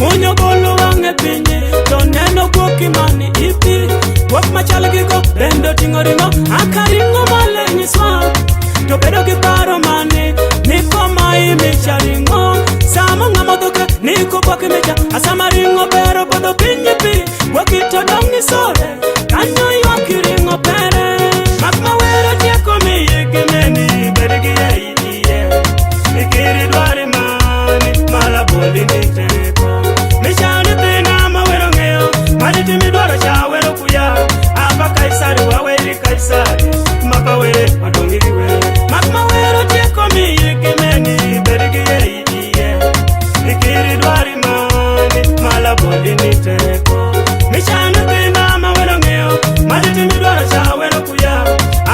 Munyo bolo wange pinye to neno kuoki mani ipi kuok machal giko bendo tingo ringo akaringo male nyiswa to bedo gi paro mani niko mai micha ringo samo ngamo doke niko kuoki micha asama ringo pero bodo pinye pi kuoki to dongi sore kanyo yuaki ringo pere makma wero tieko miye kimeni berigi ya iye ikiri dwari mani mala boli niteko mishani pina mawero ngeo maditi midwaro cha wero kuya apa kaisari waweri kaisari mapa were madongi were makma wero tieko miye kimeni berigi ya iye ikiri dwari mani mala boli niteko mishani pina mawero ngeo maditi midwaro cha wero kuya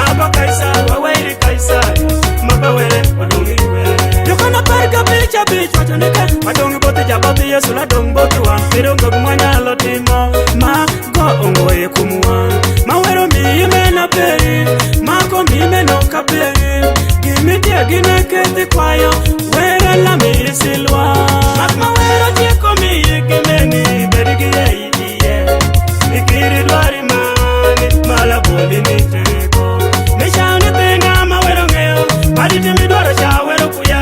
apa kaisari waweri kaisari mapa were madongi were yokana parga bicha bicha toneka madongi bote jaboti yesu la dong bote wa pero ngomanya lo timo ma go ongoye kumwa mawero mi mena peri ma ko mi meno kaperi gimitia gine kete kwayo wera la mi silwa makma wero tieko mi gemeni berigi ye iye ikiri dwari mani mala boli niteko mishane pena mawero ngeo maditi midwaro cha wero kuya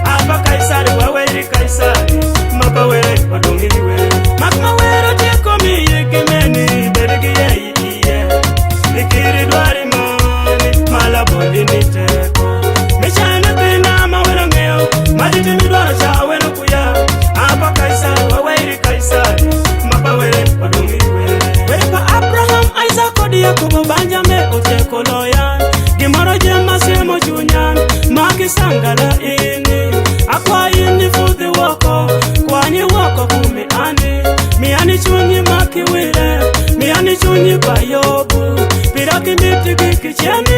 apa kaisari waweri kaisari mapa were madongi were makma wero tieko mi gemeni berigi ye iye ikiri dwari mani mala boli niteko mishane pena mawero ngeo maditi midwaro cha wero kuya apa kaisari waweri kaisari mapa were madongi were were pa Abraham Isaac kod Yakobo Benjamin oteko loya gimoro jema semo chunyan makisangala ini akwa ini futhi wako kwani wako kumi ani chunyi makiwire mi ani chunyi bayobu piraki miti kikicheni